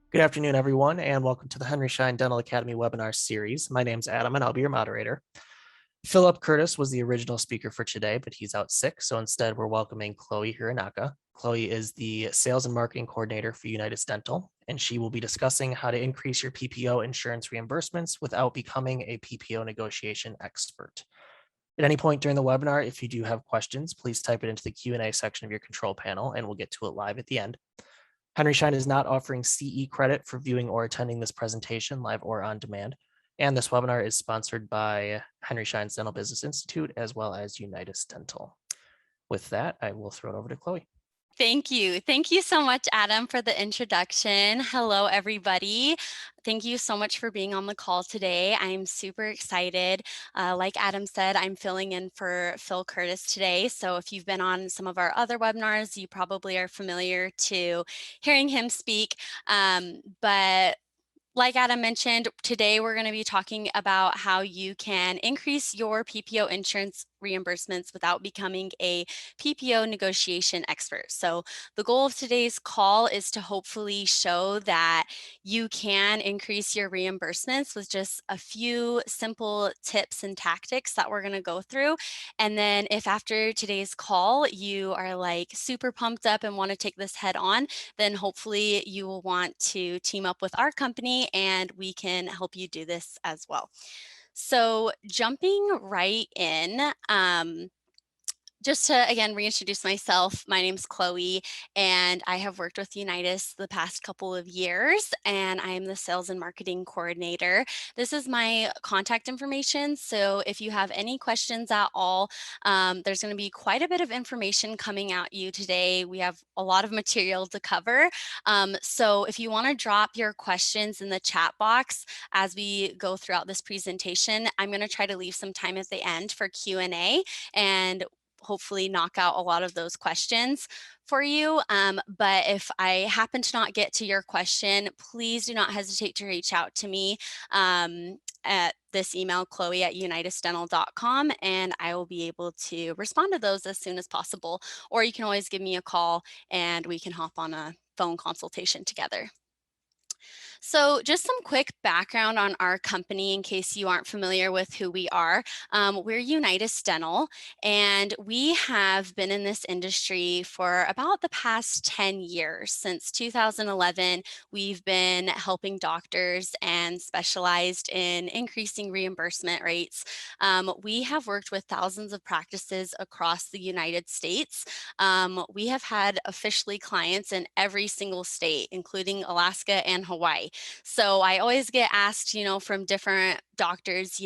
Good afternoon, everyone, and welcome to the Henry Schein Dental Academy webinar series. My name's Adam, and I'll be your moderator. Phylip Curtis was the original speaker for today, but he's out sick, so instead we're welcoming Chloe Hironaka. Chloe is the Sales and Marketing Coordinator for Unitas Dental, and she will be discussing how to increase your PPO insurance reimbursements without becoming a PPO negotiation expert. At any point during the webinar, if you do have questions, please type it into the Q&A section of your control panel, and we'll get to it live at the end. Henry Schein is not offering CE credit for viewing or attending this presentation live or on demand. And this webinar is sponsored by Henry Schein's Dental Business Institute as well as Unitas Dental. With that, I will throw it over to Chloe. Thank you. Thank you so much, Adam, for the introduction. Hello, everybody. Thank you so much for being on the call today. I'm super excited. Like Adam said, I'm filling in for Phil Curtis today. So if you've been on some of our other webinars, you probably are familiar to hearing him speak. But like Adam mentioned, today we're going to be talking about how you can increase your PPO insurance reimbursements without becoming a PPO negotiation expert. So the goal of today's call is to hopefully show that you can increase your reimbursements with just a few simple tips and tactics that we're going to go through. And then if after today's call you are like super pumped up and want to take this head on, then hopefully you will want to team up with our company and we can help you do this as well. So jumping right in, just to, again, reintroduce myself, my name's Chloe, and I have worked with Unitas the past couple of years, and I'm the Sales and Marketing Coordinator. This is my contact information, so if you have any questions at all, there's going to be quite a bit of information coming at you today. We have a lot of material to cover, so if you want to drop your questions in the chat box as we go throughout this presentation, I'm going to try to leave some time at the end for Q&A, and hopefully knock out a lot of those questions for you. But if I happen to not get to your question, please do not hesitate to reach out to me at this email, chloe@unitasdental.com, and I will be able to respond to those as soon as possible. Or you can always give me a call and we can hop on a phone consultation together. So just some quick background on our company in case you aren't familiar with who we are. We're Unitas Dental, and we have been in this industry for about the past 10 years. Since 2011, we've been helping doctors and specialized in increasing reimbursement rates. We have worked with thousands of practices across the United States. We have had officially clients in every single state, including Alaska and Hawaii. So I always get asked, from different doctors,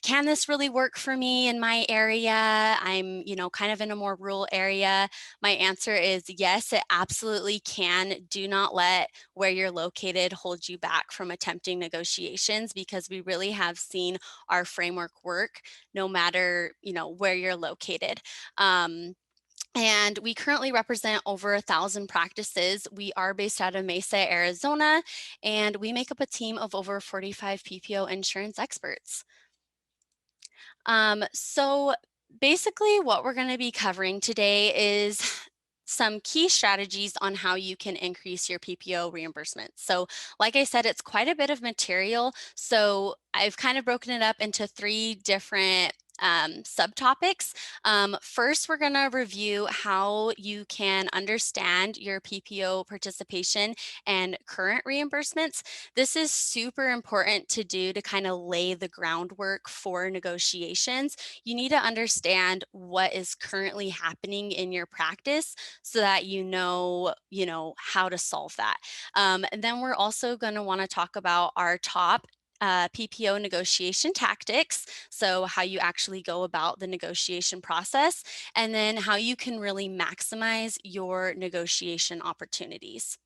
can this really work for me in my area? I'm, kind of in a more rural area. My answer is yes, it absolutely can. Do not let where you're located hold you back from attempting negotiations, because we really have seen our framework work no matter, where you're located. And we currently represent over 1,000 practices. We are based out of Mesa, Arizona, and we make up a team of over 45 PPO insurance experts. So basically what we're going to be covering today is some key strategies on how you can increase your PPO reimbursement. So like I said, it's quite a bit of material. So I've kind of broken it up into 3 different subtopics. First, we're going to review how you can understand your PPO participation and current reimbursements. This is super important to do to kind of lay the groundwork for negotiations. You need to understand what is currently happening in your practice so that you know how to solve that. And then we're also going to want to talk about our top PPO negotiation tactics, so how you actually go about the negotiation process, and then how you can really maximize your negotiation opportunities.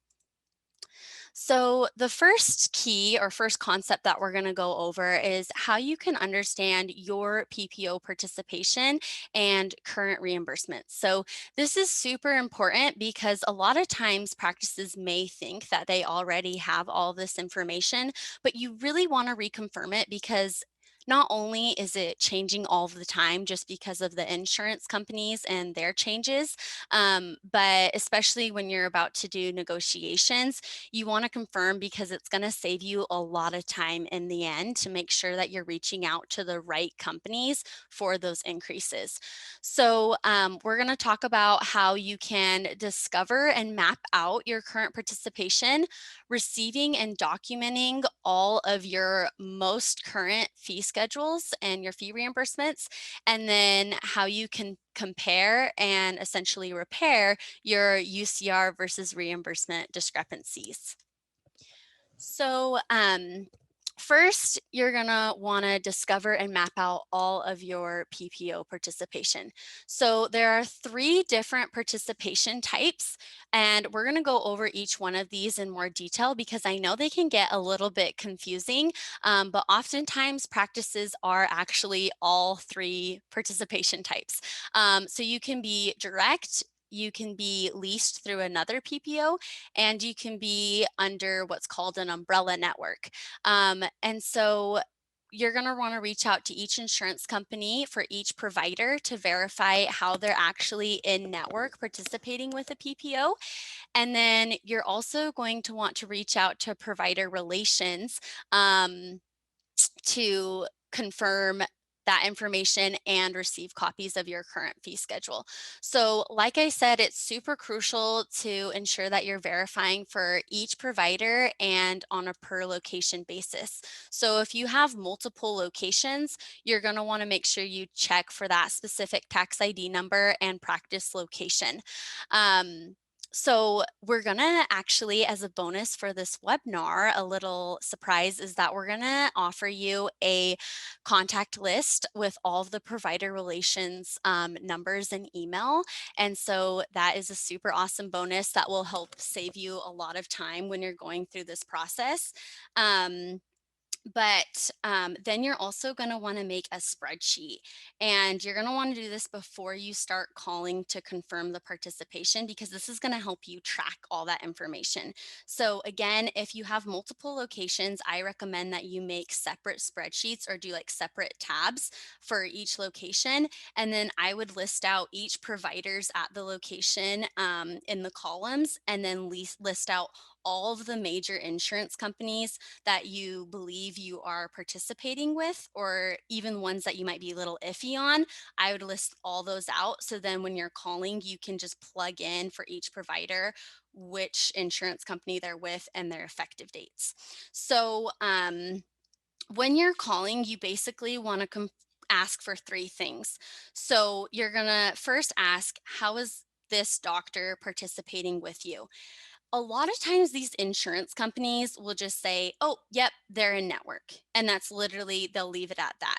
So the first key or first concept that we're going to go over is how you can understand your PPO participation and current reimbursements. So this is super important because a lot of times practices may think that they already have all this information, but you really want to reconfirm it, because not only is it changing all the time just because of the insurance companies and their changes, but especially when you're about to do negotiations, you want to confirm because it's going to save you a lot of time in the end to make sure that you're reaching out to the right companies for those increases. So, we're going to talk about how you can discover and map out your current participation, receiving and documenting all of your most current fee schedules and your fee reimbursements, and then how you can compare and essentially repair your UCR versus reimbursement discrepancies. So, first, you're going to want to discover and map out all of your PPO participation. So, there are 3 different participation types, and we're going to go over each one of these in more detail because I know they can get a little bit confusing, but oftentimes practices are actually all 3 participation types. So, you can be direct. You can be leased through another PPO, and you can be under what's called an umbrella network. And so you're going to want to reach out to each insurance company for each provider to verify how they're actually in network participating with a PPO. And then you're also going to want to reach out to provider relations to confirm that information and receive copies of your current fee schedule. So, like I said, it's super crucial to ensure that you're verifying for each provider and on a per location basis. So, if you have multiple locations, you're going to want to make sure you check for that specific tax ID number and practice location. Um, so we're gonna actually, as a bonus for this webinar, a little surprise is that we're gonna offer you a contact list with all of the provider relations numbers and email. And so that is a super awesome bonus that will help save you a lot of time when you're going through this process. Um, but then you're also going to want to make a spreadsheet. And you're going to want to do this before you start calling to confirm the participation because this is going to help you track all that information. So, again, if you have multiple locations, I recommend that you make separate spreadsheets or do like separate tabs for each location. And then I would list out each providers at the location in the columns and then list out all of the major insurance companies that you believe you are participating with, or even ones that you might be a little iffy on. I would list all those out. So then when you're calling, you can just plug in for each provider which insurance company they're with and their effective dates. So when you're calling, you basically want to ask for 3 things. So you're going to first ask, how is this doctor participating with you? A lot of times these insurance companies will just say, oh, yep, they're in network. And that's literally, they'll leave it at that.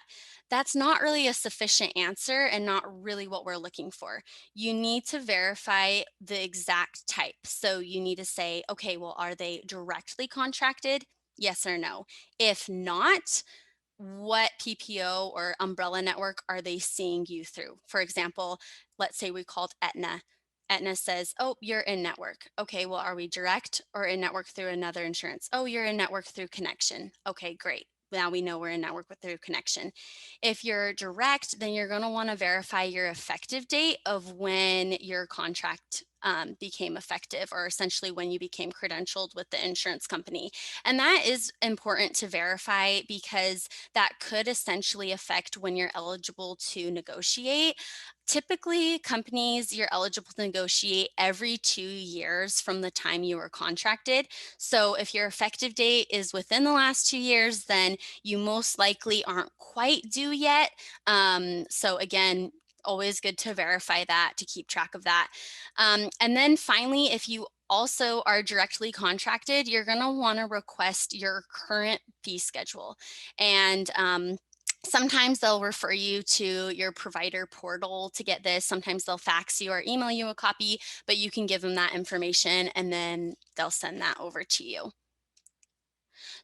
That's not really a sufficient answer and not really what we're looking for. You need to verify the exact type. So you need to say, okay, well, are they directly contracted? Yes or no. If not, what PPO or umbrella network are they seeing you through? For example, let's say we called Aetna. Aetna says, oh, you're in network. Okay, well, are we direct or in network through another insurance? Oh, you're in network through Connection. Okay, great. Now we know we're in network with through Connection. If you're direct, then you're going to want to verify your effective date of when your contract became effective, or essentially when you became credentialed with the insurance company. And that is important to verify because that could essentially affect when you're eligible to negotiate. Typically, companies, you're eligible to negotiate every 2 years from the time you were contracted. So if your effective date is within the last 2 years, then you most likely aren't quite due yet. So again, always good to verify that, to keep track of that. And then finally, if you also are directly contracted, you're going to want to request your current fee schedule. And sometimes they'll refer you to your provider portal to get this. Sometimes they'll fax you or email you a copy, but you can give them that information and then they'll send that over to you.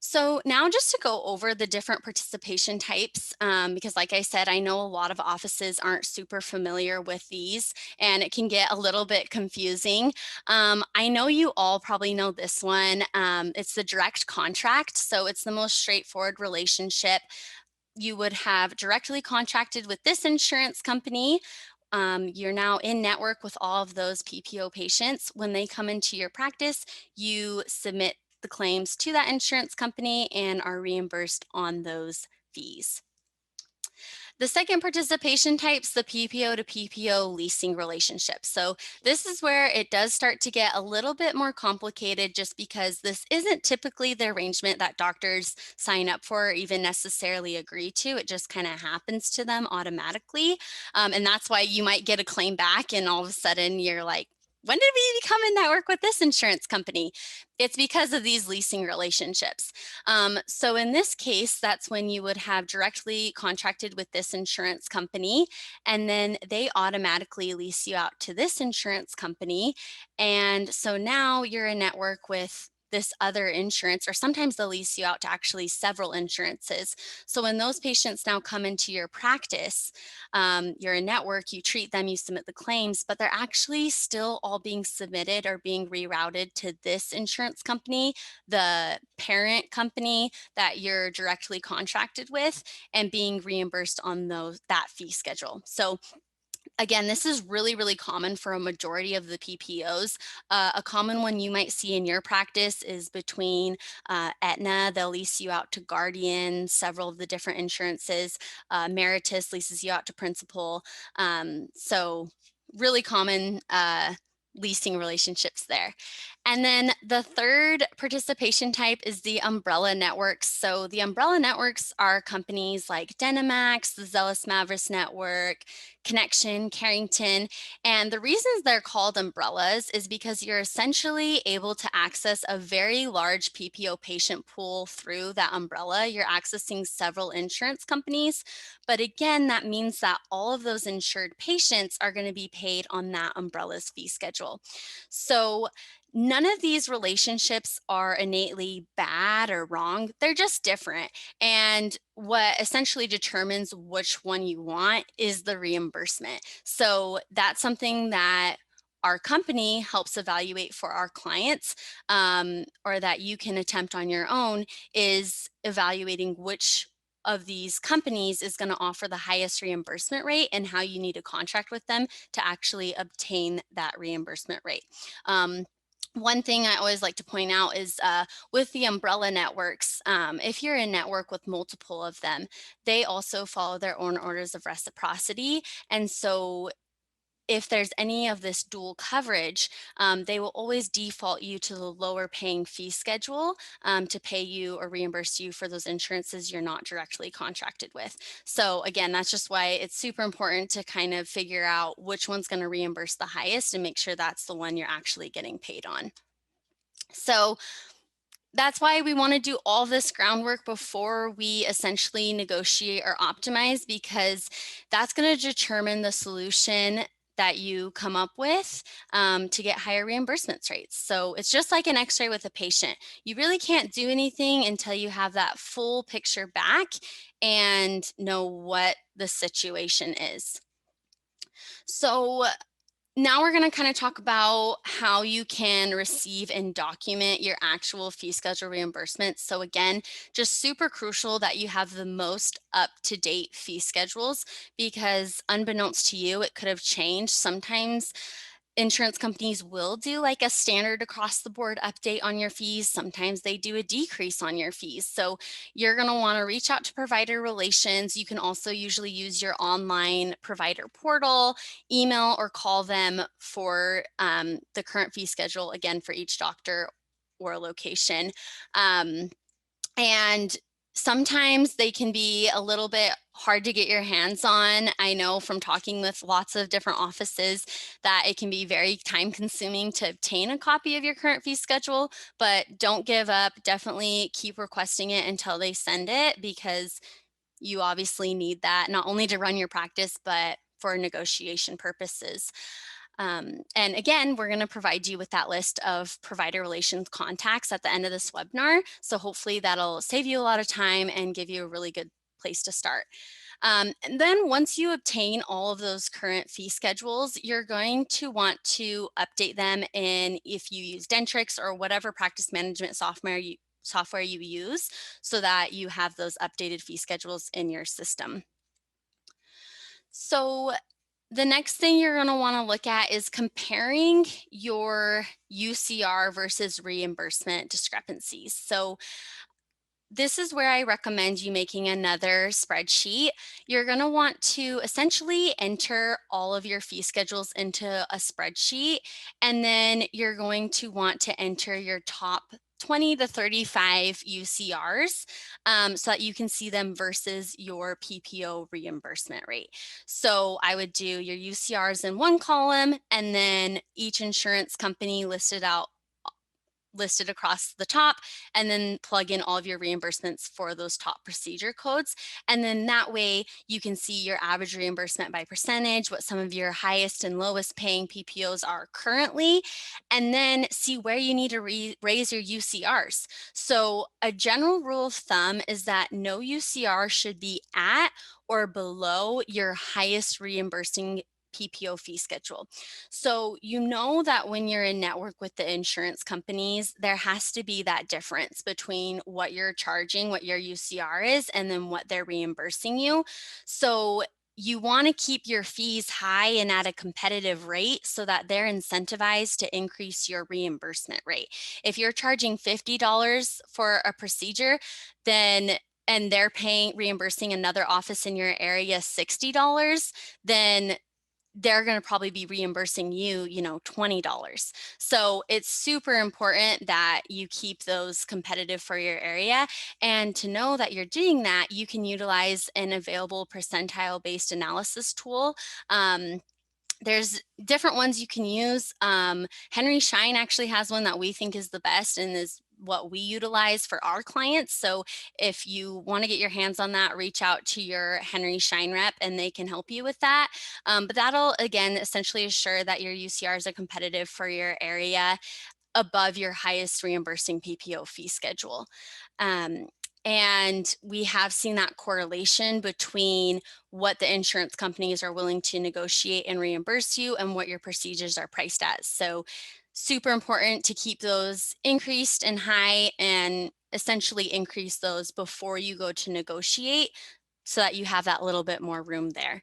So now just to go over the different participation types, because like I said, I know a lot of offices aren't super familiar with these and it can get a little bit confusing. I know you all probably know this one. It's the direct contract. So it's the most straightforward relationship. you would have directly contracted with this insurance company. You're now in network with all of those PPO patients. When they come into your practice, you submit the claims to that insurance company and are reimbursed on those fees. The second participation type is the PPO to PPO leasing relationship. So this is where it does start to get a little bit more complicated, just because this isn't typically the arrangement that doctors sign up for or even necessarily agree to. It just kind of happens to them automatically. And that's why you might get a claim back and all of a sudden you're like, when did we become in network with this insurance company? It's because of these leasing relationships. So in this case, that's when you would have directly contracted with this insurance company, and then they automatically lease you out to this insurance company. And so now you're in network with this other insurance, or sometimes they'll lease you out to actually several insurances. So when those patients now come into your practice, you're a network, you treat them, you submit the claims, but they're actually still all being submitted or being rerouted to this insurance company, the parent company that you're directly contracted with, and being reimbursed on that fee schedule. So again, this is really, really common for a majority of the PPOs. A common one you might see in your practice is between Aetna, they'll lease you out to Guardian, several of the different insurances. Meritus leases you out to Principal. So really common leasing relationships there. And then the third participation type is the umbrella networks. So the umbrella networks are companies like Denimax, the Zealous Mavericks Network, Connection, Carrington. And the reasons they're called umbrellas is because you're essentially able to access a very large PPO patient pool through that umbrella. You're accessing several insurance companies. But again, that means that all of those insured patients are going to be paid on that umbrella's fee schedule. So none of these relationships are innately bad or wrong. They're just different. And what essentially determines which one you want is the reimbursement. So that's something that our company helps evaluate for our clients, or that you can attempt on your own, is evaluating which of these companies is going to offer the highest reimbursement rate and how you need to contract with them to actually obtain that reimbursement rate. One thing I always like to point out is with the umbrella networks, if you're in network with multiple of them, they also follow their own orders of reciprocity. And so if there's any of this dual coverage, they will always default you to the lower paying fee schedule to pay you or reimburse you for those insurances you're not directly contracted with. So again, that's just why it's super important to kind of figure out which one's going to reimburse the highest and make sure that's the one you're actually getting paid on. So that's why we want to do all this groundwork before we essentially negotiate or optimize, because that's going to determine the solution that you come up with to get higher reimbursements rates. So it's just like an x-ray with a patient. You really can't do anything until you have that full picture back and know what the situation is. So now we're going to kind of talk about how you can receive and document your actual fee schedule reimbursements. So again, just super crucial that you have the most up-to-date fee schedules, because unbeknownst to you, it could have changed. Sometimes insurance companies will do like a standard across the board update on your fees. Sometimes they do a decrease on your fees. So you're going to want to reach out to provider relations. You can also usually use your online provider portal, email, or call them for the current fee schedule, again, for each doctor or location. And sometimes they can be a little bit hard to get your hands on. I know from talking with lots of different offices that it can be very time consuming to obtain a copy of your current fee schedule, but don't give up. Definitely keep requesting it until they send it, because you obviously need that not only to run your practice, but for negotiation purposes. And again, we're going to provide you with that list of provider relations contacts at the end of this webinar. So hopefully that'll save you a lot of time and give you a really good place to start. And then once you obtain all of those current fee schedules, you're going to want to update them in, if you use Dentrix or whatever practice management software software you use so that you have those updated fee schedules in your system. So the next thing you're going to want to look at is comparing your UCR versus reimbursement discrepancies. So this is where I recommend you making another spreadsheet. You're going to want to essentially enter all of your fee schedules into a spreadsheet, and then you're going to want to enter your top 20 to 35 UCRs so that you can see them versus your PPO reimbursement rate. So I would do your UCRs in one column, and then each insurance company listed across the top, and then plug in all of your reimbursements for those top procedure codes. And then that way you can see your average reimbursement by percentage, what some of your highest and lowest paying PPOs are currently, and then see where you need to raise your UCRs. So a general rule of thumb is that no UCR should be at or below your highest reimbursing PPO fee schedule. So you know that when you're in network with the insurance companies, there has to be that difference between what you're charging, what your UCR is, and then what they're reimbursing you. So you want to keep your fees high and at a competitive rate so that they're incentivized to increase your reimbursement rate. If you're charging $50 for a procedure, then and they're reimbursing another office in your area $60, then they're going to probably be reimbursing you, $20. So it's super important that you keep those competitive for your area. And to know that you're doing that, you can utilize an available percentile-based analysis tool. There's different ones you can use. Henry Schein actually has one that we think is the best and is what we utilize for our clients. So if you want to get your hands on that, reach out to your Henry Schein rep and they can help you with that. But that'll, again, essentially assure that your UCRs are competitive for your area above your highest reimbursing PPO fee schedule. And we have seen that correlation between what the insurance companies are willing to negotiate and reimburse you and what your procedures are priced at. So super important to keep those increased and high and essentially increase those before you go to negotiate so that you have that little bit more room there.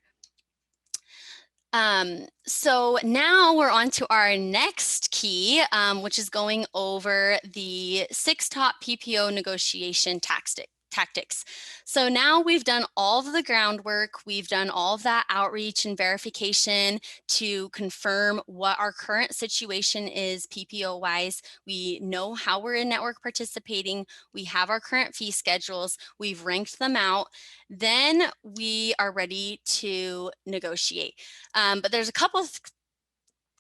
So now we're on to our next key, which is going over the 6 top PPO negotiation tactics. So now we've done all of the groundwork, we've done all of that outreach and verification to confirm what our current situation is PPO wise. We know how we're in network participating, we have our current fee schedules, we've ranked them out, then we are ready to negotiate. But there's a couple of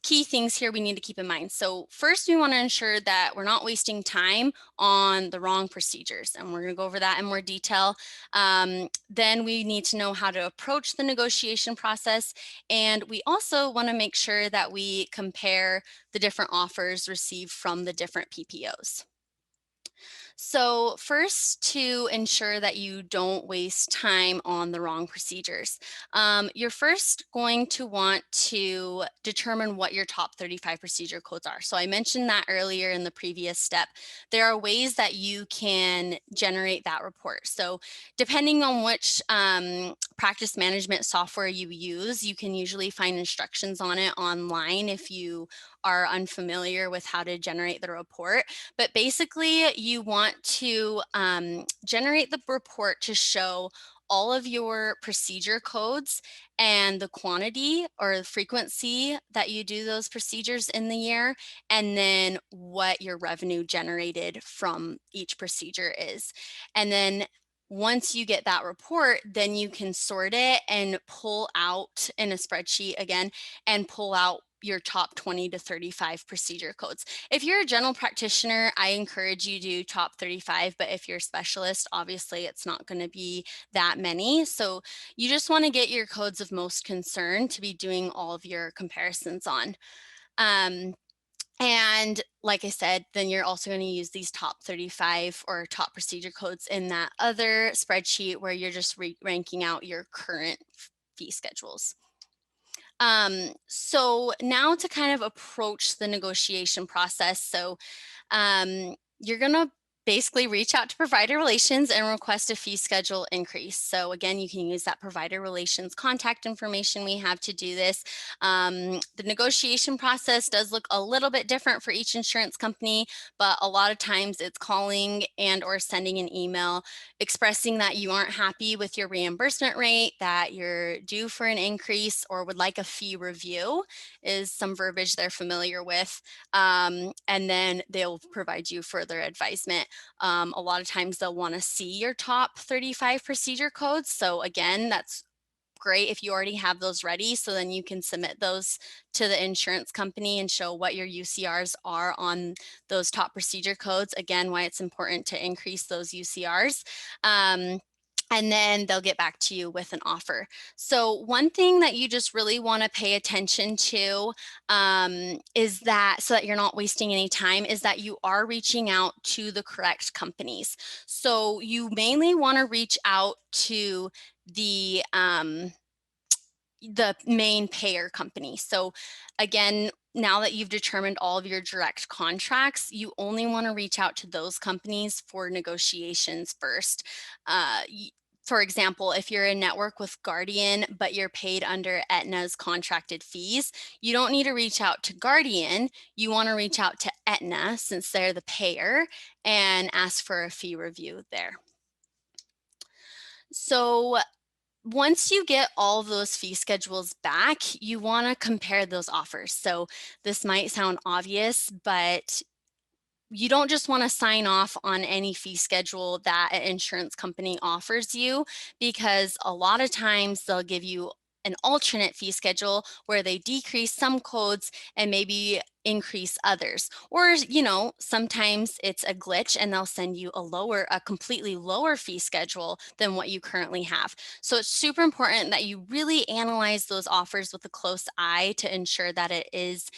key things here we need to keep in mind. So first, we want to ensure that we're not wasting time on the wrong procedures, and we're going to go over that in more detail. Then we need to know how to approach the negotiation process, and we also want to make sure that we compare the different offers received from the different PPOs. So first, to ensure that you don't waste time on the wrong procedures, you're first going to want to determine what your top 35 procedure codes are. So I mentioned that earlier in the previous step. There are ways that you can generate that report. So depending on which practice management software you use, you can usually find instructions on it online if you are unfamiliar with how to generate the report. But basically, you want to generate the report to show all of your procedure codes and the quantity or frequency that you do those procedures in the year, and then what your revenue generated from each procedure is. And then once you get that report, then you can sort it and pull out in a spreadsheet again and pull out your top 20 to 35 procedure codes. If you're a general practitioner, I encourage you to do top 35, but if you're a specialist, obviously it's not going to be that many. So you just want to get your codes of most concern to be doing all of your comparisons on. And like I said, then you're also going to use these top 35 or top procedure codes in that other spreadsheet where you're just ranking out your current fee schedules. So now to kind of approach the negotiation process. So you're going to basically reach out to provider relations and request a fee schedule increase. So again, you can use that provider relations contact information we have to do this. The negotiation process does look a little bit different for each insurance company, but a lot of times it's calling and or sending an email expressing that you aren't happy with your reimbursement rate, that you're due for an increase or would like a fee review is some verbiage they're familiar with. And then they'll provide you further advisement. A lot of times they'll want to see your top 35 procedure codes. So again, that's great if you already have those ready. So then you can submit those to the insurance company and show what your UCRs are on those top procedure codes. Again, why it's important to increase those UCRs. And then they'll get back to you with an offer. So one thing that you just really want to pay attention to is that, so that you're not wasting any time, is that you are reaching out to the correct companies. So you mainly want to reach out to the main payer company. So again, now that you've determined all of your direct contracts, you only want to reach out to those companies for negotiations first. For example, if you're a network with Guardian, but you're paid under Aetna's contracted fees, you don't need to reach out to Guardian. You want to reach out to Aetna since they're the payer and ask for a fee review there. So once you get all of those fee schedules back, you want to compare those offers. So this might sound obvious, but you don't just want to sign off on any fee schedule that an insurance company offers you, because a lot of times they'll give you an alternate fee schedule where they decrease some codes and maybe increase others. Or, sometimes it's a glitch and they'll send you a completely lower fee schedule than what you currently have. So it's super important that you really analyze those offers with a close eye to ensure that it is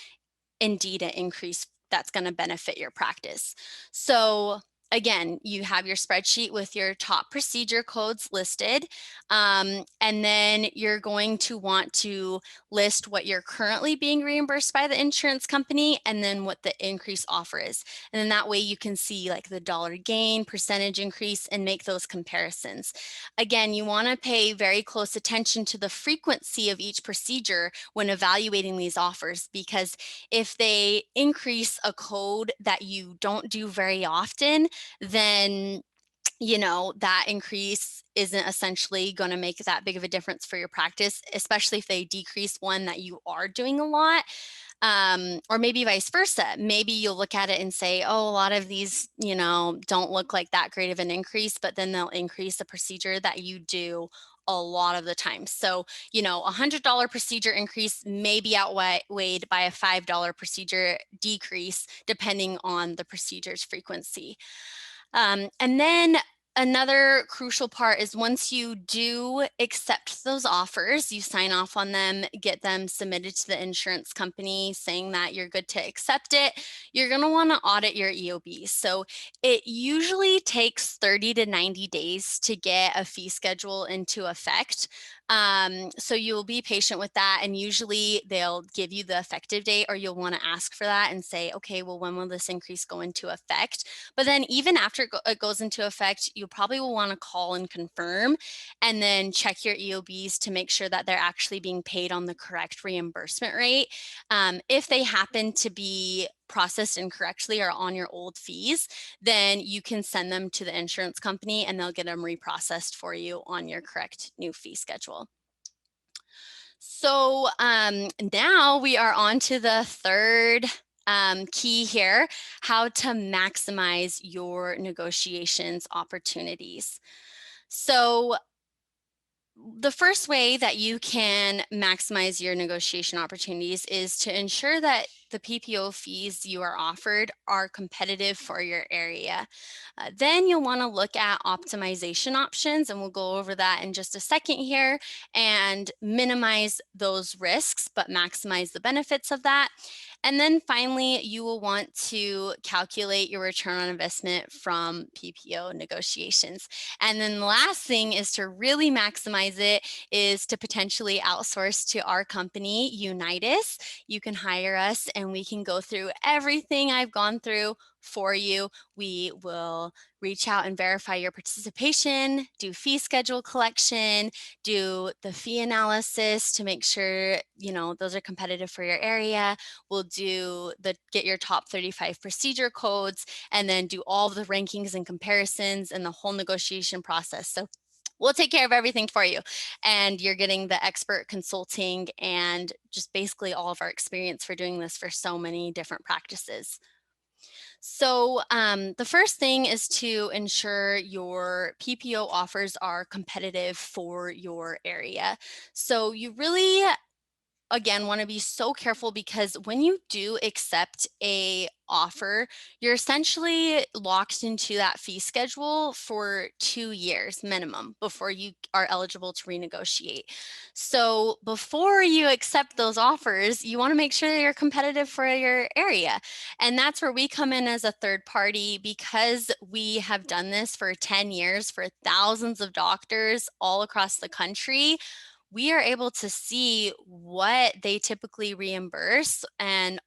indeed an increase that's going to benefit your practice. So again, you have your spreadsheet with your top procedure codes listed, and then you're going to want to list what you're currently being reimbursed by the insurance company and then what the increase offer is. And then that way you can see like the dollar gain, percentage increase, and make those comparisons. Again, you want to pay very close attention to the frequency of each procedure when evaluating these offers, because if they increase a code that you don't do very often, then that increase isn't essentially going to make that big of a difference for your practice, especially if they decrease one that you are doing a lot. Or maybe vice versa. Maybe you'll look at it and say, oh, a lot of these, don't look like that great of an increase, but then they'll increase a procedure that you do a lot of the time. So, $100 procedure increase may be outweighed by a $5 procedure decrease, depending on the procedure's frequency. And then another crucial part is once you do accept those offers, you sign off on them, get them submitted to the insurance company saying that you're good to accept it, you're going to want to audit your EOB. So it usually takes 30 to 90 days to get a fee schedule into effect. So you'll be patient with that, and usually they'll give you the effective date, or you'll want to ask for that and say, okay, well, when will this increase go into effect? But then even after it goes into effect, you probably will want to call and confirm, and then check your EOBs to make sure that they're actually being paid on the correct reimbursement rate. If they happen to be processed incorrectly or on your old fees, then you can send them to the insurance company and they'll get them reprocessed for you on your correct new fee schedule. So now we are on to the third key here, how to maximize your negotiations opportunities. So the first way that you can maximize your negotiation opportunities is to ensure that the PPO fees you are offered are competitive for your area. Then you'll want to look at optimization options, and we'll go over that in just a second here, and minimize those risks, but maximize the benefits of that. And then finally, you will want to calculate your return on investment from PPO negotiations. And then the last thing is to really maximize it is to potentially outsource to our company, Unitas. You can hire us and we can go through everything I've gone through for you. We will reach out and verify your participation, do fee schedule collection, do the fee analysis to make sure, those are competitive for your area. We'll get your top 35 procedure codes, and then do all the rankings and comparisons and the whole negotiation process. So we'll take care of everything for you. And you're getting the expert consulting and just basically all of our experience for doing this for so many different practices. So the first thing is to ensure your PPO offers are competitive for your area. So you really, again, want to be so careful, because when you do accept a offer, you're essentially locked into that fee schedule for 2 years minimum before you are eligible to renegotiate. So before you accept those offers, you want to make sure that you're competitive for your area. And that's where we come in as a third party, because we have done this for 10 years for thousands of doctors all across the country. We are able to see what they typically reimburse, and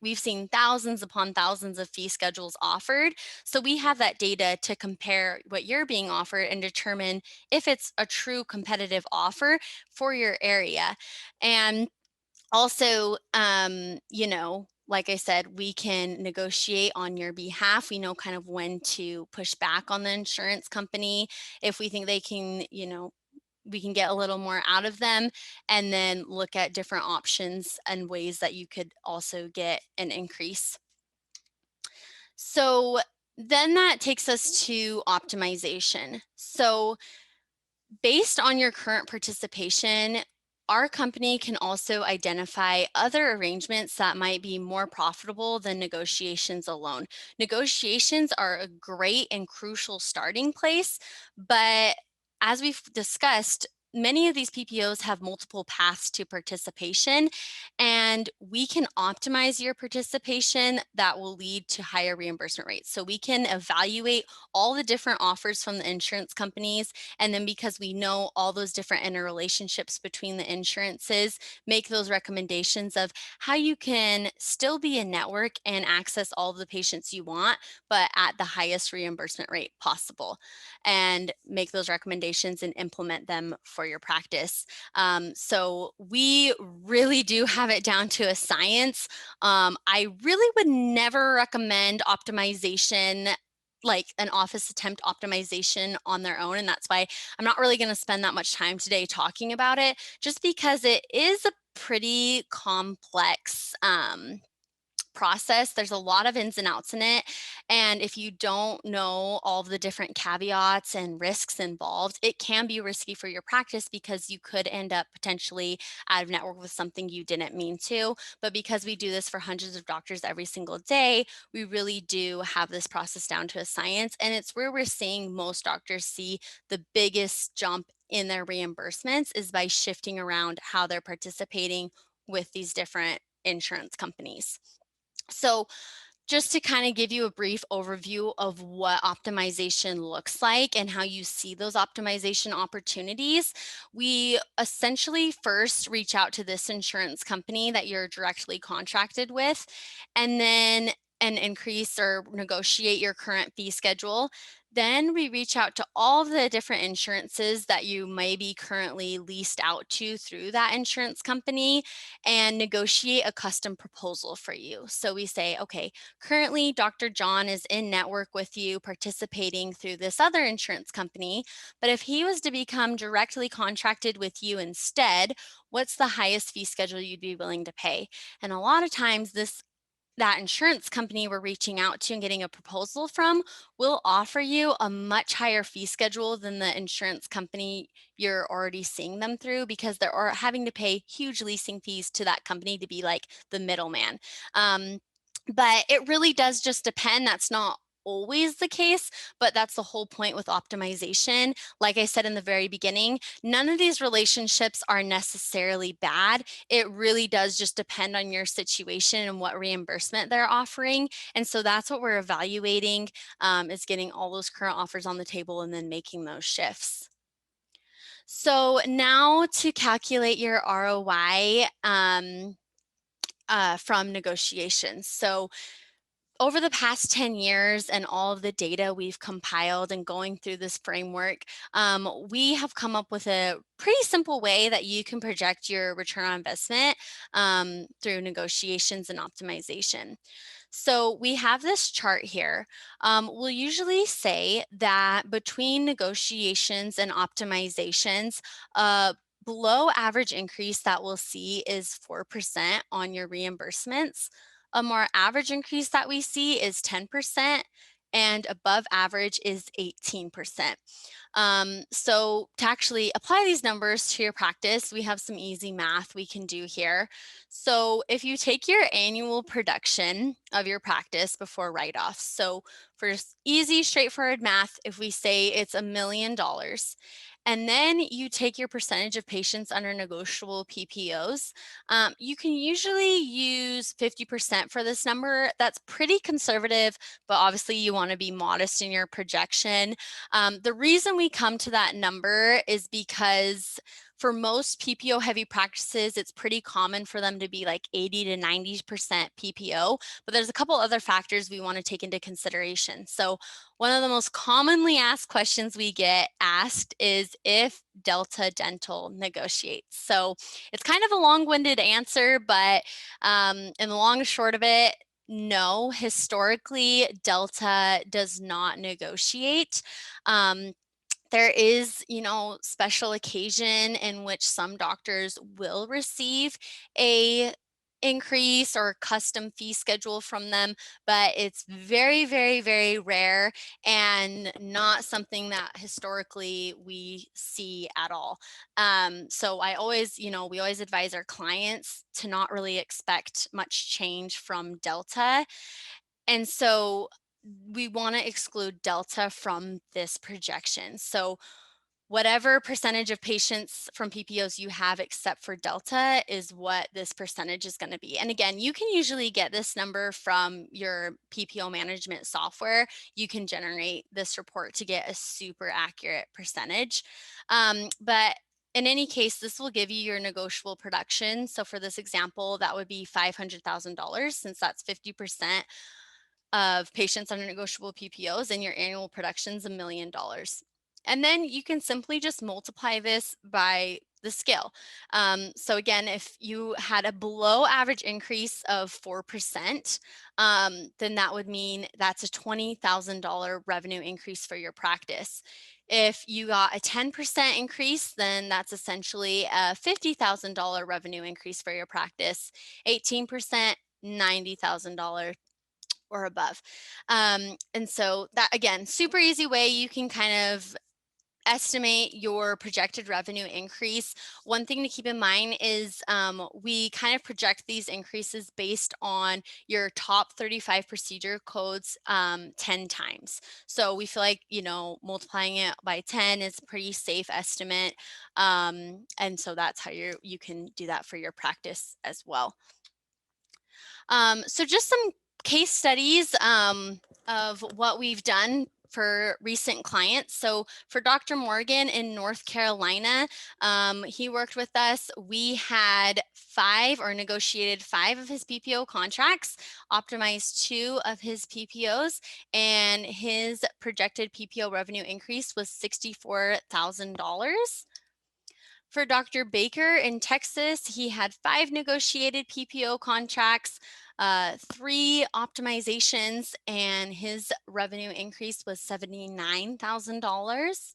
we've seen thousands upon thousands of fee schedules offered. So we have that data to compare what you're being offered and determine if it's a true competitive offer for your area. And also, like I said, we can negotiate on your behalf. We know kind of when to push back on the insurance company if we think they can, we can get a little more out of them, and then look at different options and ways that you could also get an increase. So then that takes us to optimization. So based on your current participation, our company can also identify other arrangements that might be more profitable than negotiations alone. Negotiations are a great and crucial starting place, but as we've discussed, many of these PPOs have multiple paths to participation, and we can optimize your participation that will lead to higher reimbursement rates. So we can evaluate all the different offers from the insurance companies, and then because we know all those different interrelationships between the insurances, make those recommendations of how you can still be a network and access all of the patients you want, but at the highest reimbursement rate possible, and make those recommendations and implement them for your practice. So we really do have it down to a science. I really would never recommend optimization, like an office attempt optimization on their own. And that's why I'm not really going to spend that much time today talking about it, just because it is a pretty complex process. There's a lot of ins and outs in it. And if you don't know all of the different caveats and risks involved, it can be risky for your practice, because you could end up potentially out of network with something you didn't mean to. But because we do this for hundreds of doctors every single day, we really do have this process down to a science. And it's where we're seeing most doctors see the biggest jump in their reimbursements, is by shifting around how they're participating with these different insurance companies. So just to kind of give you a brief overview of what optimization looks like and how you see those optimization opportunities, we essentially first reach out to this insurance company that you're directly contracted with, and then increase or negotiate your current fee schedule. Then we reach out to all of the different insurances that you may be currently leased out to through that insurance company, and negotiate a custom proposal for you. So we say, okay, currently Dr. John is in network with you, participating through this other insurance company, but if he was to become directly contracted with you instead, what's the highest fee schedule you'd be willing to pay? And a lot of times that insurance company we're reaching out to and getting a proposal from will offer you a much higher fee schedule than the insurance company you're already seeing them through, because they're having to pay huge leasing fees to that company to be like the middleman. But it really does just depend. That's not always the case, but that's the whole point with optimization. Like I said in the very beginning, none of these relationships are necessarily bad. It really does just depend on your situation and what reimbursement they're offering. And so that's what we're evaluating, is getting all those current offers on the table and then making those shifts. So now to calculate your ROI from negotiations. So over the past 10 years and all of the data we've compiled and going through this framework, we have come up with a pretty simple way that you can project your return on investment through negotiations and optimization. So we have this chart here. We'll usually say that between negotiations and optimizations, below average increase that we'll see is 4% on your reimbursements. A more average increase that we see is 10%, and above average is 18%. So to actually apply these numbers to your practice, we have some easy math we can do here. So if you take your annual production of your practice before write-offs, so for easy, straightforward math, if we say it's $1 million, and then you take your percentage of patients under negotiable PPOs, you can usually use 50% for this number. That's pretty conservative, but obviously you want to be modest in your projection. The reason we come to that number is because for most PPO heavy practices, it's pretty common for them to be like 80 to 90% PPO, but there's a couple other factors we want to take into consideration. So one of the most commonly asked questions we get asked is if Delta Dental negotiates. So it's kind of a long-winded answer, but in the long and short of it, no, historically, Delta does not negotiate. Um, there is, special occasion in which some doctors will receive a increase or custom fee schedule from them, but it's very, very, very rare and not something that historically we see at all. So I always, we always advise our clients to not really expect much change from Delta. And so we want to exclude Delta from this projection. So whatever percentage of patients from PPOs you have except for Delta is what this percentage is going to be. And again, you can usually get this number from your PPO management software. You can generate this report to get a super accurate percentage. But in any case, this will give you your negotiable production. So for this example, that would be $500,000 since that's 50% of patients under negotiable PPOs and your annual production is $1 million. And then you can simply just multiply this by the scale. So again, if you had a below average increase of 4%, then that would mean that's a $20,000 revenue increase for your practice. If you got a 10% increase, then that's essentially a $50,000 revenue increase for your practice. 18%, $90,000 or above. And so that, again, super easy way you can kind of estimate your projected revenue increase. One thing to keep in mind is we kind of project these increases based on your top 35 procedure codes 10 times. So we feel like, multiplying it by 10 is a pretty safe estimate. And so that's how you can do that for your practice as well. So just some case studies of what we've done for recent clients. So for Dr. Morgan in North Carolina, he worked with us. We had negotiated 5 of his PPO contracts, optimized 2 of his PPOs, and his projected PPO revenue increase was $64,000. For Dr. Baker in Texas, he had 5 negotiated PPO contracts, 3 optimizations, and his revenue increase was $79,000.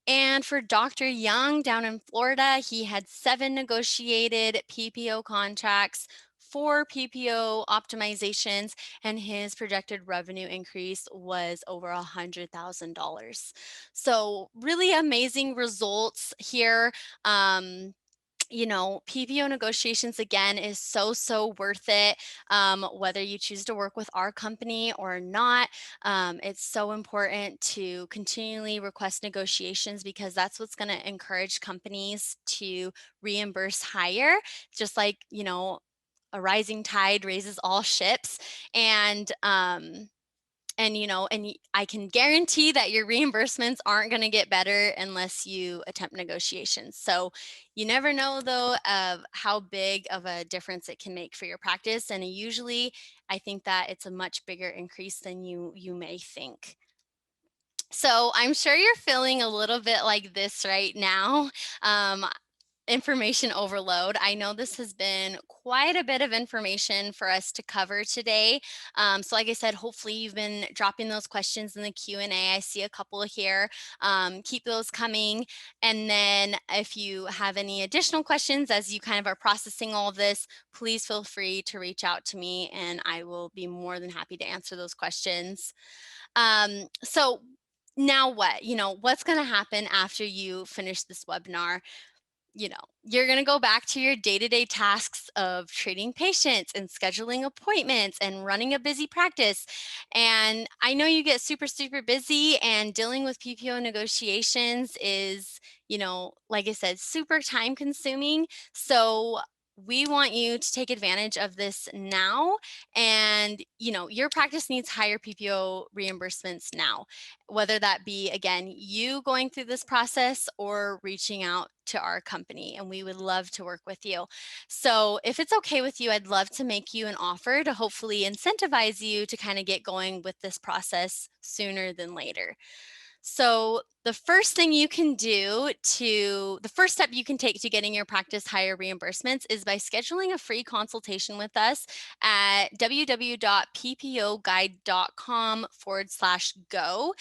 And for Dr. Young down in Florida, he had 7 negotiated PPO contracts, 4 PPO optimizations, and his projected revenue increase was over $100,000. So really amazing results here. PPO negotiations again is so worth it. Whether you choose to work with our company or not, it's so important to continually request negotiations because that's what's going to encourage companies to reimburse higher, just like, a rising tide raises all ships. And And I can guarantee that your reimbursements aren't going to get better unless you attempt negotiations. So you never know, though, of how big of a difference it can make for your practice. And usually, I think that it's a much bigger increase than you may think. So I'm sure you're feeling a little bit like this right now. Um, Information overload. I know this has been quite a bit of information for us to cover today. So like I said, hopefully you've been dropping those questions in the Q&A. I see a couple here. Keep those coming. And then if you have any additional questions as you kind of are processing all of this, please feel free to reach out to me and I will be more than happy to answer those questions. So now what? What's going to happen after you finish this webinar? You're going to go back to your day-to-day tasks of treating patients and scheduling appointments and running a busy practice. And I know you get super, super busy, and dealing with PPO negotiations is, like I said, super time consuming. So we want you to take advantage of this now. And, your practice needs higher PPO reimbursements now, whether that be, again, you going through this process or reaching out to our company, and we would love to work with you. So if it's okay with you, I'd love to make you an offer to hopefully incentivize you to kind of get going with this process sooner than later. So the first step you can take to getting your practice higher reimbursements is by scheduling a free consultation with us at www.ppoguide.com/go.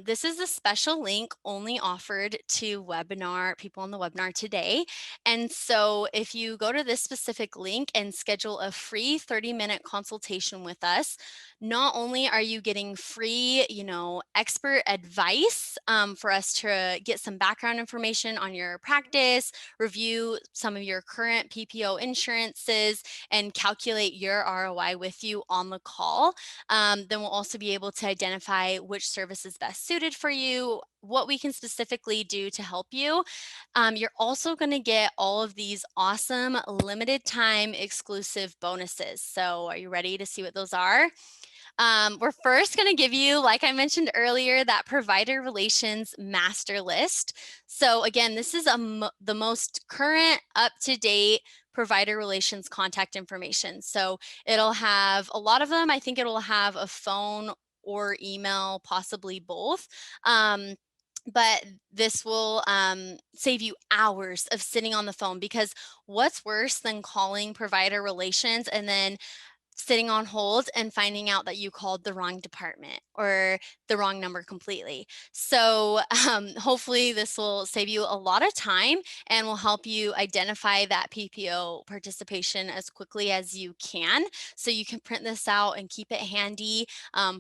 This is a special link only offered to people on the webinar today. And so if you go to this specific link and schedule a free 30-minute consultation with us, not only are you getting free, expert advice for us to get some background information on your practice, review some of your current PPO insurances, and calculate your ROI with you on the call. Then we'll also be able to identify which service is best suited for you, what we can specifically do to help you. You're also going to get all of these awesome limited time exclusive bonuses. So are you ready to see what those are? We're first going to give you, like I mentioned earlier, that provider relations master list. So again, this is the most current, up-to-date provider relations contact information. So it'll have a lot of them. I think it'll have a phone or email, possibly both. But this will save you hours of sitting on the phone, because what's worse than calling provider relations and then sitting on hold and finding out that you called the wrong department or the wrong number completely. So hopefully this will save you a lot of time and will help you identify that PPO participation as quickly as you can. So you can print this out and keep it handy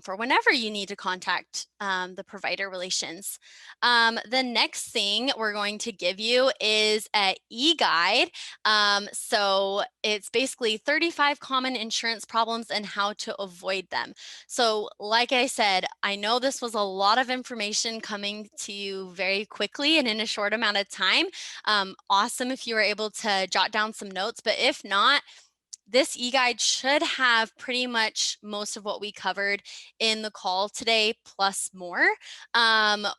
for whenever you need to contact the provider relations. The next thing we're going to give you is an e-guide. So it's basically 35 common insurance problems and how to avoid them. So like I said, I know this was a lot of information coming to you very quickly and in a short amount of time. Awesome if you were able to jot down some notes, but if not, this e-guide should have pretty much most of what we covered in the call today, plus more.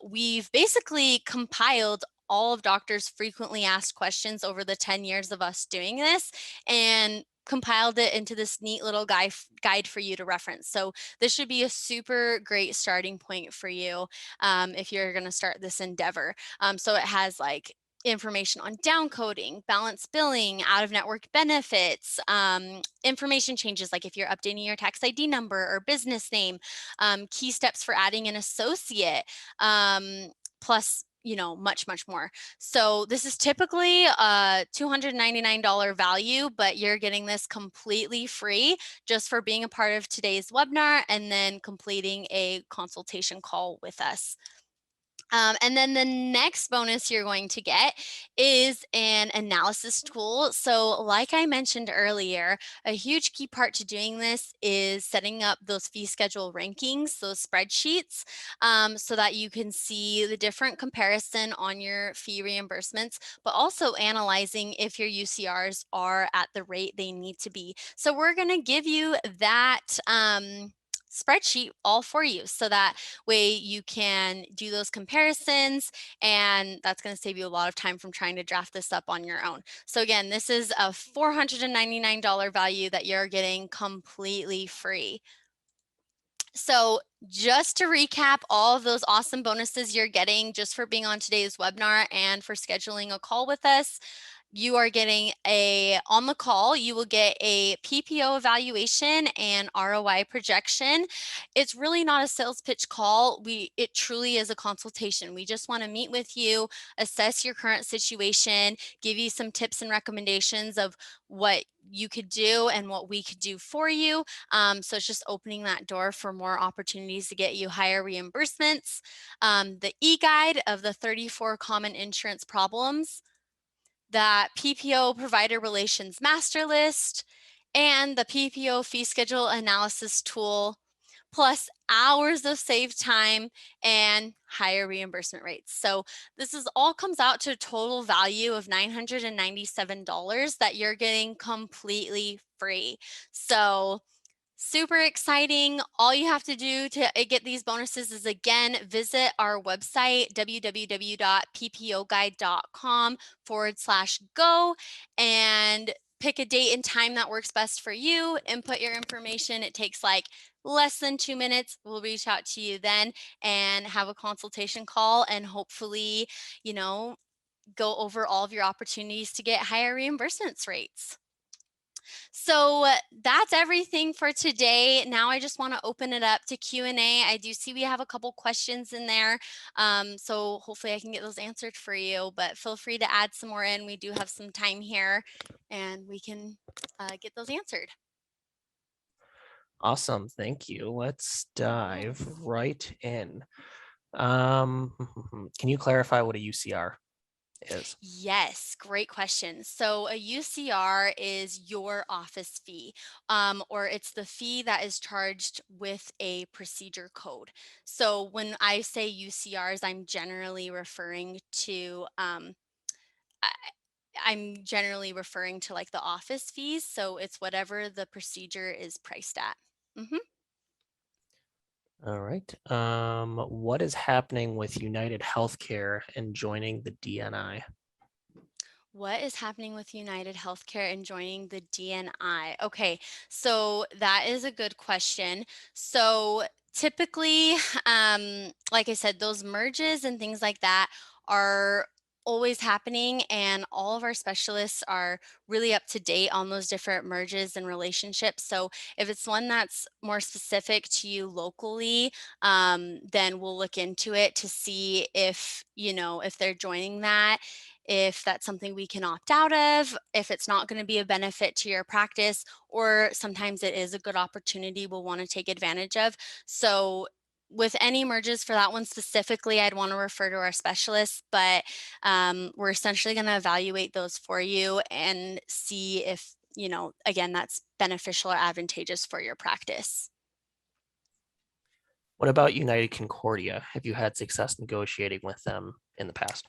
We've basically compiled all of doctors' frequently asked questions over the 10 years of us doing this and compiled it into this neat little guide for you to reference. So this should be a super great starting point for you if you're going to start this endeavor. So it has like information on downcoding, balance billing, out-of-network benefits, information changes like if you're updating your tax ID number or business name, key steps for adding an associate, plus much, much more. So this is typically a $299 value, but you're getting this completely free just for being a part of today's webinar and then completing a consultation call with us. And then the next bonus you're going to get is an analysis tool. So like I mentioned earlier, a huge key part to doing this is setting up those fee schedule rankings, those spreadsheets, so that you can see the different comparison on your fee reimbursements, but also analyzing if your UCRs are at the rate they need to be. So we're going to give you that spreadsheet all for you, so that way you can do those comparisons, and that's going to save you a lot of time from trying to draft this up on your own. So again, this is a $499 value that you're getting completely free. So just to recap all of those awesome bonuses you're getting just for being on today's webinar and for scheduling a call with us, you are getting on the call, you will get a PPO evaluation and ROI projection. It's really not a sales pitch call. It truly is a consultation. We just want to meet with you, assess your current situation, give you some tips and recommendations of what you could do and what we could do for you. So it's just opening that door for more opportunities to get you higher reimbursements. The e-guide of the 34 common insurance problems, that PPO provider relations master list, and the PPO fee schedule analysis tool, plus hours of saved time and higher reimbursement rates. So this is all comes out to a total value of $997 that you're getting completely free. So super exciting. All you have to do to get these bonuses is, again, visit our website, www.ppoguide.com/go, and pick a date and time that works best for you. Input your information. It takes like less than 2 minutes. We'll reach out to you then and have a consultation call, and hopefully, go over all of your opportunities to get higher reimbursements rates. So that's everything for today. Now I just want to open it up to Q&A. I do see we have a couple questions in there. So hopefully I can get those answered for you, but feel free to add some more in. We do have some time here and we can get those answered. Awesome. Thank you. Let's dive right in. Can you clarify what a UCR is? Yes, great question. So a UCR is your office fee, or it's the fee that is charged with a procedure code. So when I say UCRs, I'm generally referring to I, I'm generally referring to like the office fees. So it's whatever the procedure is priced at. Mhm. All right. What is happening with United Healthcare and joining the DNI? What is happening with United Healthcare and joining the DNI? Okay, so that is a good question. So typically, like I said, those merges and things like that are always happening, and all of our specialists are really up to date on those different merges and relationships. So if it's one that's more specific to you locally, then we'll look into it to see if, if they're joining that, if that's something we can opt out of, if it's not going to be a benefit to your practice, or sometimes it is a good opportunity we'll want to take advantage of. So with any merges for that one specifically, I'd want to refer to our specialists, but we're essentially going to evaluate those for you and see if, again, that's beneficial or advantageous for your practice. What about United Concordia? Have you had success negotiating with them in the past?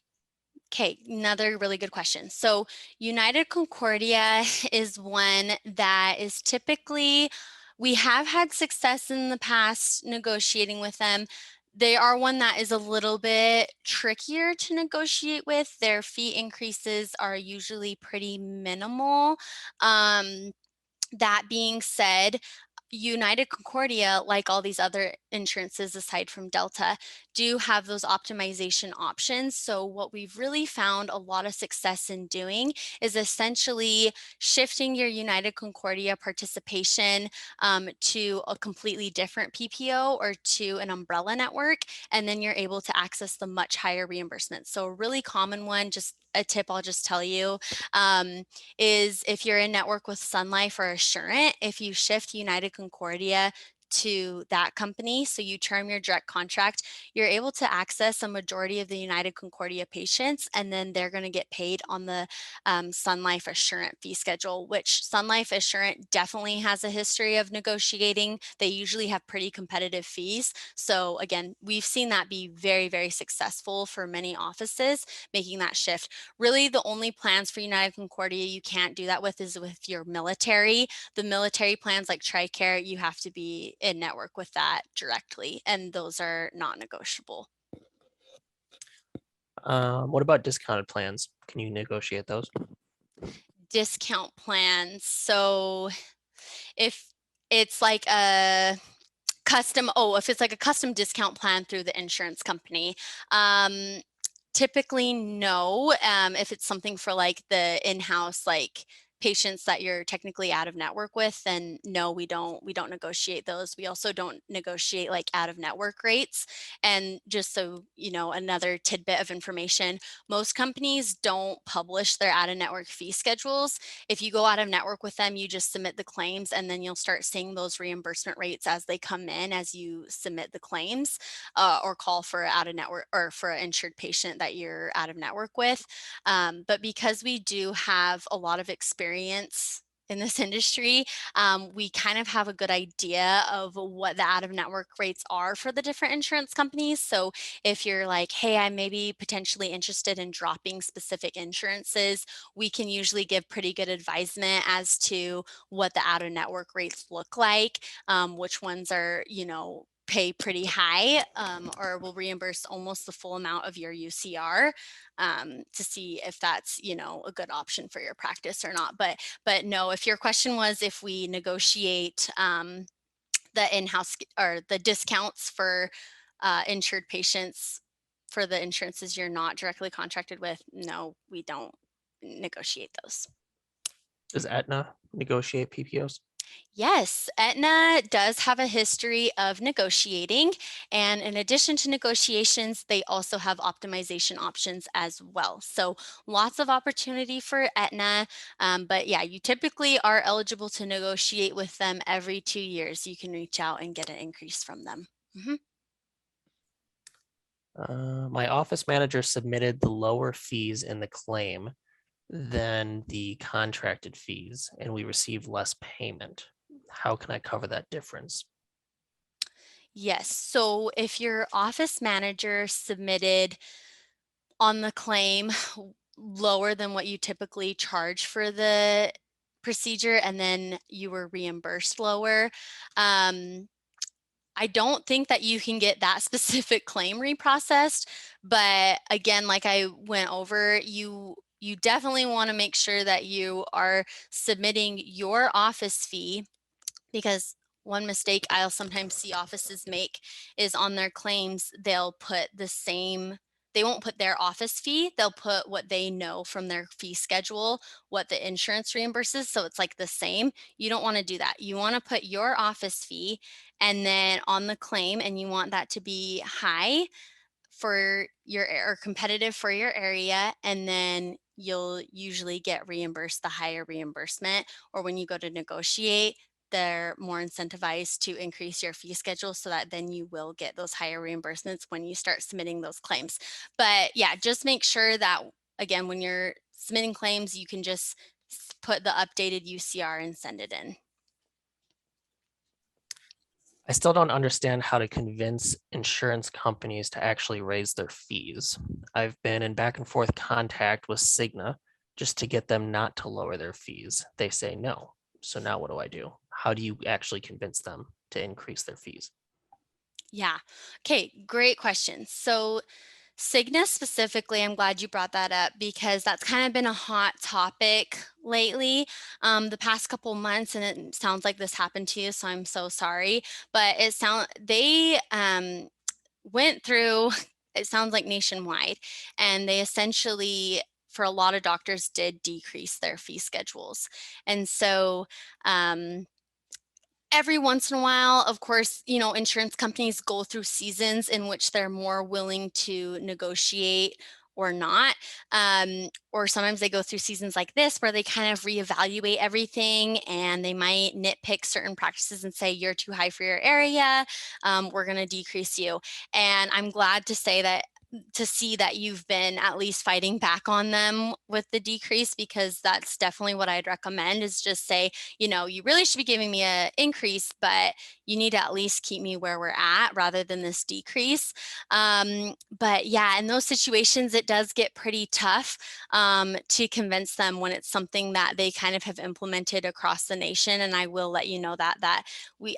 Okay, another really good question. So United Concordia is one that is typically, we have had success in the past negotiating with them. They are one that is a little bit trickier to negotiate with. Their fee increases are usually pretty minimal. That being said, United Concordia, like all these other insurances aside from Delta, do have those optimization options. So what we've really found a lot of success in doing is essentially shifting your United Concordia participation to a completely different PPO or to an umbrella network, and then you're able to access the much higher reimbursements. So a really common one, just a tip I'll just tell you, is if you're in network with Sun Life or Assurant, if you shift United Concordia to that company, so you term your direct contract, you're able to access a majority of the United Concordia patients, and then they're going to get paid on the Sun Life Assurant fee schedule, which Sun Life Assurant definitely has a history of negotiating. They usually have pretty competitive fees. So again, we've seen that be very, very successful for many offices, making that shift. Really, the only plans for United Concordia you can't do that with is with your military. The military plans like TRICARE, you have to be in network with that directly, and those are not negotiable. What about discounted plans? Can you negotiate those? Discount plans. So if it's like a if it's like a custom discount plan through the insurance company, typically no. If it's something for like the in-house like patients that you're technically out of network with, then no, we don't negotiate those. We also don't negotiate like out of network rates. And just so you know, another tidbit of information, most companies don't publish their out of network fee schedules. If you go out of network with them, you just submit the claims, and then you'll start seeing those reimbursement rates as they come in as you submit the claims, or call for out of network or for an insured patient that you're out of network with. But because we do have a lot of experience in this industry, we kind of have a good idea of what the out of network rates are for the different insurance companies. So if you're like, hey, I may be potentially interested in dropping specific insurances, we can usually give pretty good advisement as to what the out of network rates look like, which ones are, pay pretty high, or will reimburse almost the full amount of your UCR, to see if that's, a good option for your practice or not. But no, if your question was if we negotiate the in-house or the discounts for insured patients for the insurances you're not directly contracted with, no, we don't negotiate those. Does Aetna negotiate PPOs? Yes, Aetna does have a history of negotiating. And in addition to negotiations, they also have optimization options as well. So lots of opportunity for Aetna. But yeah, you typically are eligible to negotiate with them every 2 years. You can reach out and get an increase from them. Mhm. My office manager submitted the lower fees in the claim than the contracted fees, and we received less payment. How can I cover that difference? Yes. So if your office manager submitted on the claim lower than what you typically charge for the procedure and then you were reimbursed lower, um, I don't think that you can get that specific claim reprocessed. But again, like I went over, you definitely want to make sure that you are submitting your office fee, because one mistake I'll sometimes see offices make is on their claims, they won't put their office fee, they'll put what they know from their fee schedule, what the insurance reimburses. So it's like the same. You don't want to do that. You want to put your office fee and then on the claim, and you want that to be high for your or competitive for your area, and then you'll usually get reimbursed the higher reimbursement. Or when you go to negotiate, they're more incentivized to increase your fee schedule so that then you will get those higher reimbursements when you start submitting those claims. But yeah, just make sure that again, when you're submitting claims, you can just put the updated UCR and send it in. I still don't understand how to convince insurance companies to actually raise their fees. I've been in back and forth contact with Cigna just to get them not to lower their fees. They say no. So now what do I do? How do you actually convince them to increase their fees? Yeah. Okay, great question. So Cygnus specifically, I'm glad you brought that up because that's kind of been a hot topic lately, the past couple months, and it sounds like this happened to you, so I'm so sorry. But they went through. It sounds like nationwide, and they essentially, for a lot of doctors, did decrease their fee schedules, and so. Every once in a while, of course, insurance companies go through seasons in which they're more willing to negotiate or not. Or sometimes they go through seasons like this where they kind of reevaluate everything and they might nitpick certain practices and say, you're too high for your area. We're going to decrease you. And I'm glad to say that to see that you've been at least fighting back on them with the decrease, because that's definitely what I'd recommend, is just say, you really should be giving me an increase, but you need to at least keep me where we're at rather than this decrease. But yeah, in those situations, it does get pretty tough to convince them when it's something that they kind of have implemented across the nation. And I will let you know that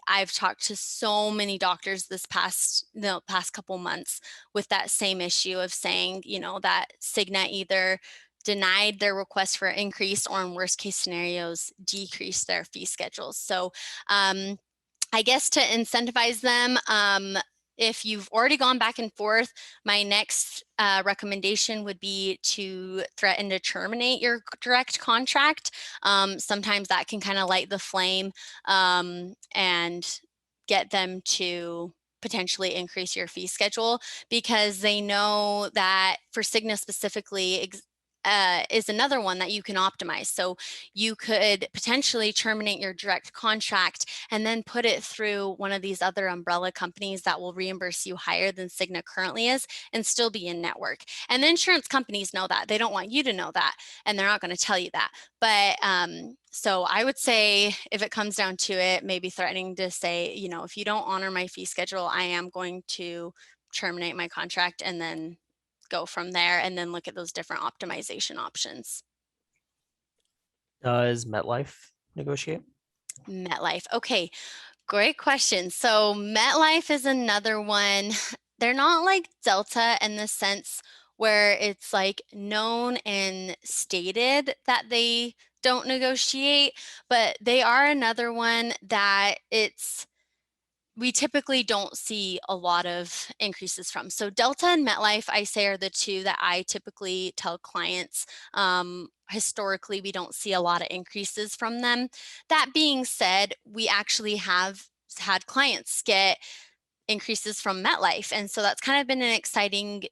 I've talked to so many doctors this past couple months with that same issue of saying, that Cigna either denied their request for an increase, or in worst case scenarios, decreased their fee schedules. So I guess to incentivize them, if you've already gone back and forth, my next recommendation would be to threaten to terminate your direct contract. Sometimes that can kind of light the flame and get them to potentially increase your fee schedule, because they know that for Cigna specifically is another one that you can optimize. So you could potentially terminate your direct contract and then put it through one of these other umbrella companies that will reimburse you higher than Cigna currently is, and still be in network. And the insurance companies know that. They don't want you to know that, and they're not going to tell you that. But so I would say, if it comes down to it, maybe threatening to say, if you don't honor my fee schedule, I am going to terminate my contract, and then go from there, and then look at those different optimization options. Does MetLife negotiate? MetLife. Okay, great question. So MetLife is another one. They're not like Delta in the sense where it's like known and stated that they don't negotiate, but they are another one that we typically don't see a lot of increases from. So Delta and MetLife, I say, are the two that I typically tell clients. Historically, we don't see a lot of increases from them. That being said, we actually have had clients get increases from MetLife. And so that's kind of been an exciting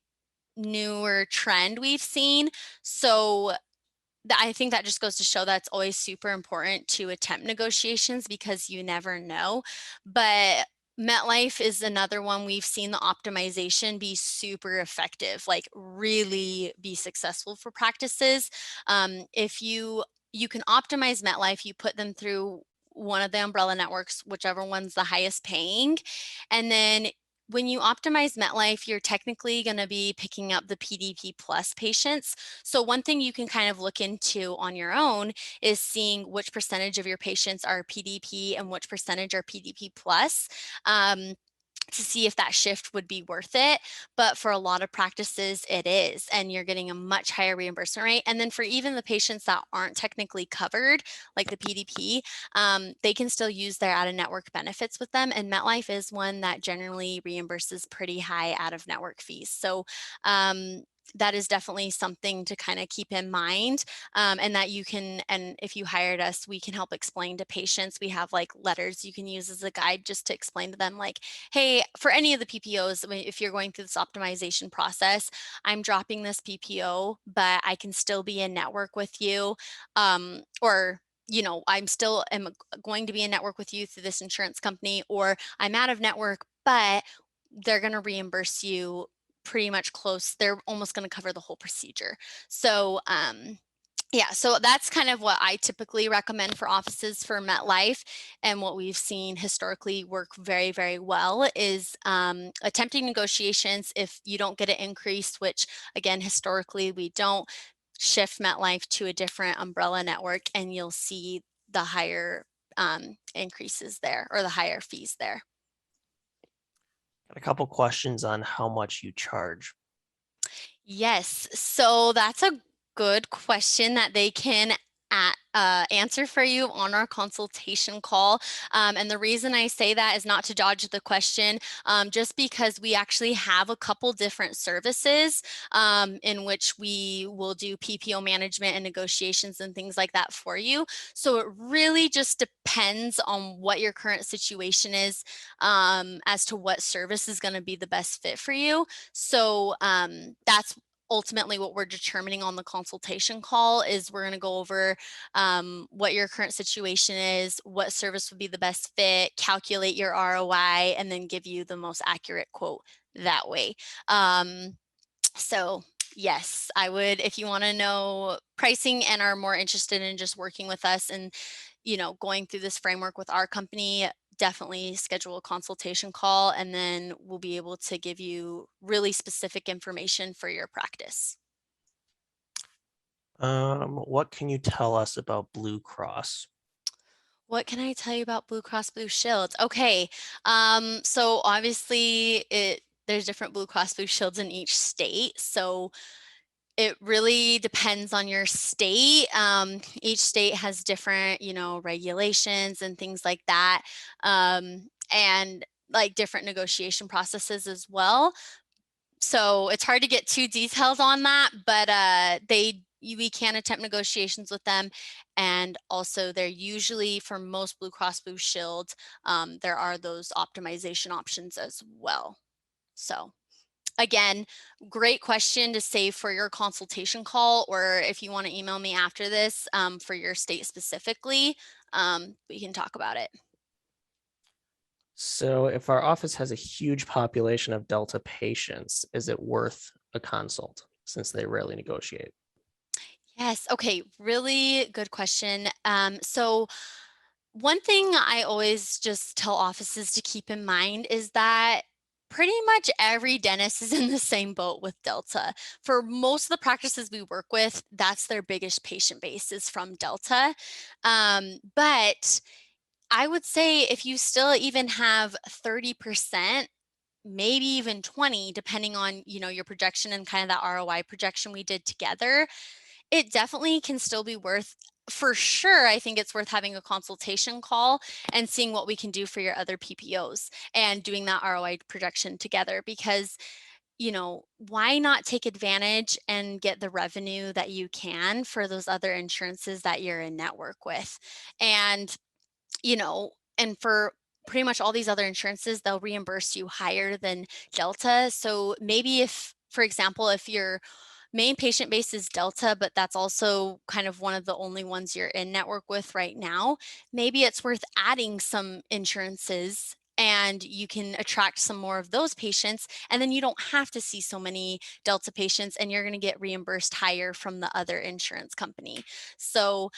newer trend we've seen. So I think that just goes to show that it's always super important to attempt negotiations, because you never know. But MetLife is another one we've seen the optimization be super effective, like really be successful for practices. If you can optimize MetLife, you put them through one of the umbrella networks, whichever one's the highest paying, and then when you optimize MetLife, you're technically going to be picking up the PDP plus patients. So one thing you can kind of look into on your own is seeing which percentage of your patients are PDP and which percentage are PDP plus. To see if that shift would be worth it. But for a lot of practices, it is, and you're getting a much higher reimbursement rate. And then for even the patients that aren't technically covered, like the PDP, they can still use their out-of-network benefits with them. And MetLife is one that generally reimburses pretty high out-of-network fees. So that is definitely something to kind of keep in mind, and that you can, and if you hired us, we can help explain to patients. We have like letters you can use as a guide, just to explain to them, like, hey, for any of the PPOs, if you're going through this optimization process, I'm dropping this PPO, but I can still be in network with you, or I'm still am going to be in network with you through this insurance company, or I'm out of network, but they're going to reimburse you pretty much close. They're almost going to cover the whole procedure. So yeah, so that's kind of what I typically recommend for offices for MetLife, and what we've seen historically work very, very well is attempting negotiations. If you don't get an increase, which again, historically we don't, shift MetLife to a different umbrella network, and you'll see the higher increases there, or the higher fees there. Got a couple questions on how much you charge. Yes, so that's a good question that they can answer for you on our consultation call. And the reason I say that is not to dodge the question, just because we actually have a couple different services in which we will do PPO management and negotiations and things like that for you. So it really just depends on what your current situation is, as to what service is going to be the best fit for you. So that's ultimately what we're determining on the consultation call. Is we're going to go over what your current situation is, what service would be the best fit, calculate your ROI, and then give you the most accurate quote that way. So yes, I would, if you want to know pricing and are more interested in just working with us and, going through this framework with our company, definitely schedule a consultation call and then we'll be able to give you really specific information for your practice. What can you tell us about Blue Cross? What can I tell you about Blue Cross Blue Shield? Okay, so obviously there's different Blue Cross Blue Shields in each state. So it really depends on your state. Each state has different, regulations and things like that, and like different negotiation processes as well. So it's hard to get too detailed on that, but we can attempt negotiations with them, and also they're usually, for most Blue Cross Blue Shield, there are those optimization options as well. So again, great question to save for your consultation call, or if you want to email me after this for your state specifically, we can talk about it. So if our office has a huge population of Delta patients, is it worth a consult since they rarely negotiate? Yes. Okay. Really good question. So one thing I always just tell offices to keep in mind is that pretty much every dentist is in the same boat with Delta. For most of the practices we work with, that's their biggest patient base is from Delta. But I would say if you still even have 30%, maybe even 20, depending on, your projection and kind of that ROI projection we did together, it definitely can still be worth, for sure, I think it's worth having a consultation call and seeing what we can do for your other PPOs and doing that ROI projection together, because why not take advantage and get the revenue that you can for those other insurances that you're in network with? And and for pretty much all these other insurances, they'll reimburse you higher than Delta. So maybe if, for example, if your main patient base is Delta, but that's also kind of one of the only ones you're in network with right now, maybe it's worth adding some insurances and you can attract some more of those patients. And then you don't have to see so many Delta patients and you're going to get reimbursed higher from the other insurance company. So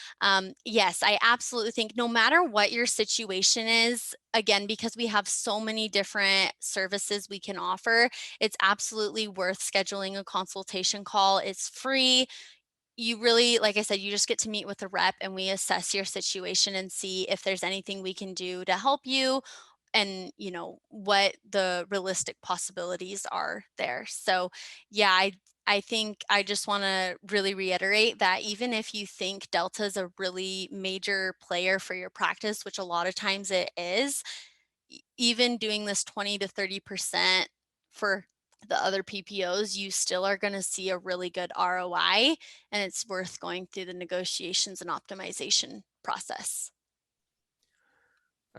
yes, I absolutely think no matter what your situation is, again, because we have so many different services we can offer, it's absolutely worth scheduling a consultation call. It's free. You really, like I said, you just get to meet with a rep and we assess your situation and see if there's anything we can do to help you and what the realistic possibilities are there. So yeah, I think I just want to really reiterate that even if you think Delta is a really major player for your practice, which a lot of times it is, even doing this 20 to 30% for the other PPOs, you still are going to see a really good ROI, and it's worth going through the negotiations and optimization process.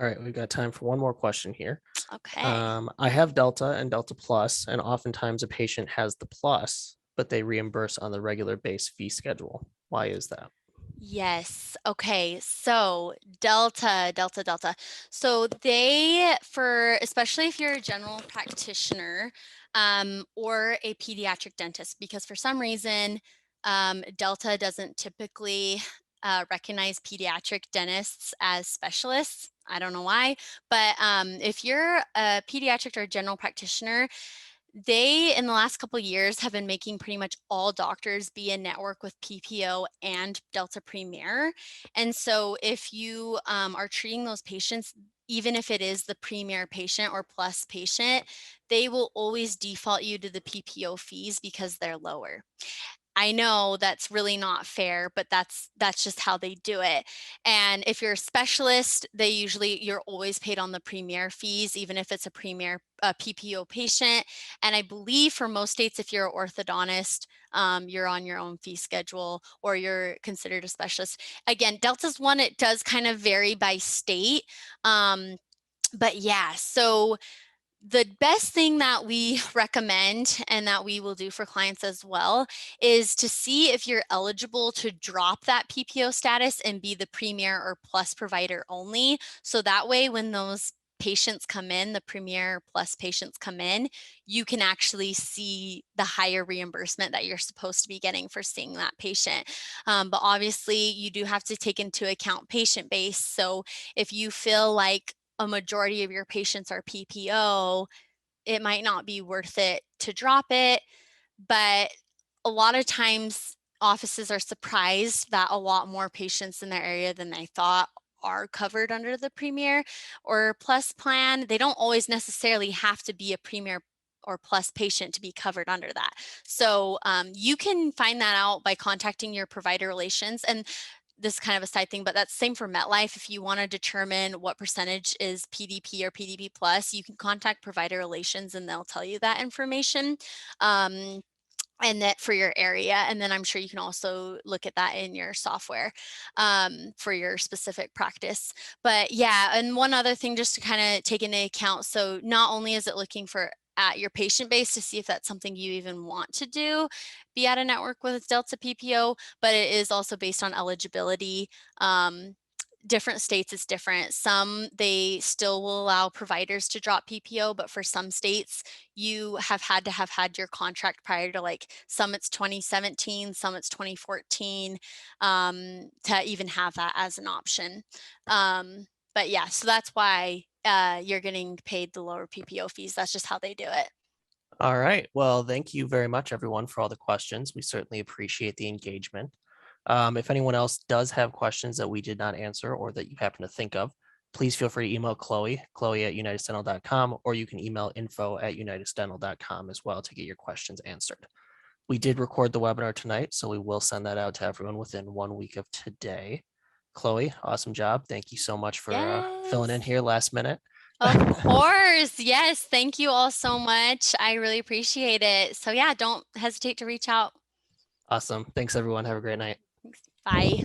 All right, we've got time for one more question here. Okay. I have Delta and Delta Plus, and oftentimes a patient has the Plus, but they reimburse on the regular base fee schedule. Why is that? Yes. Okay. So Delta. So especially if you're a general practitioner or a pediatric dentist, because for some reason, Delta doesn't typically recognize pediatric dentists as specialists. I don't know why, but if you're a pediatric or general practitioner, they, in the last couple of years, have been making pretty much all doctors be in network with PPO and Delta Premier. And so if you are treating those patients, even if it is the Premier patient or Plus patient, they will always default you to the PPO fees because they're lower. I know that's really not fair, but that's just how they do it. And if you're a specialist, you're always paid on the premier fees, even if it's a premier PPO patient. And I believe for most states, if you're an orthodontist, you're on your own fee schedule or you're considered a specialist. Again, Delta's one, it does kind of vary by state. But yeah, so the best thing that we recommend and that we will do for clients as well is to see if you're eligible to drop that PPO status and be the premier or plus provider only. So that way, when those patients come in, the Premier Plus patients come in, you can actually see the higher reimbursement that you're supposed to be getting for seeing that patient. But obviously, you do have to take into account patient base. So if you feel like a majority of your patients are PPO, it might not be worth it to drop it. But a lot of times offices are surprised that a lot more patients in their area than they thought are covered under the Premier or Plus plan. They don't always necessarily have to be a Premier or Plus patient to be covered under that. So you can find that out by contacting your provider relations. And this is kind of a side thing, but that's same for MetLife. If you want to determine what percentage is PDP or PDP plus, you can contact provider relations and they'll tell you that information. And that for your area. And then I'm sure you can also look at that in your software for your specific practice. But yeah, and one other thing just to kind of take into account. So not only is it looking for at your patient base to see if that's something you even want to do, be at a network with Delta PPO, but it is also based on eligibility. Different states it's different. Some they still will allow providers to drop PPO, but for some states you have had to have had your contract prior to, like, some it's 2017, some it's 2014, to even have that as an option. But yeah, so that's why you're getting paid the lower PPO fees. That's just how they do it. All right. Well, thank you very much, everyone, for all the questions. We certainly appreciate the engagement. If anyone else does have questions that we did not answer or that you happen to think of, please feel free to email Chloe at unitasdental.com, or you can email info@unitasdental.com as well to get your questions answered. We did record the webinar tonight, so we will send that out to everyone within 1 week of today. Chloe, awesome job. Thank you so much for filling in Yes. here last minute. Of course. Yes. Thank you all so much. I really appreciate it. So yeah, don't hesitate to reach out. Awesome. Thanks, everyone. Have a great night. Thanks. Bye.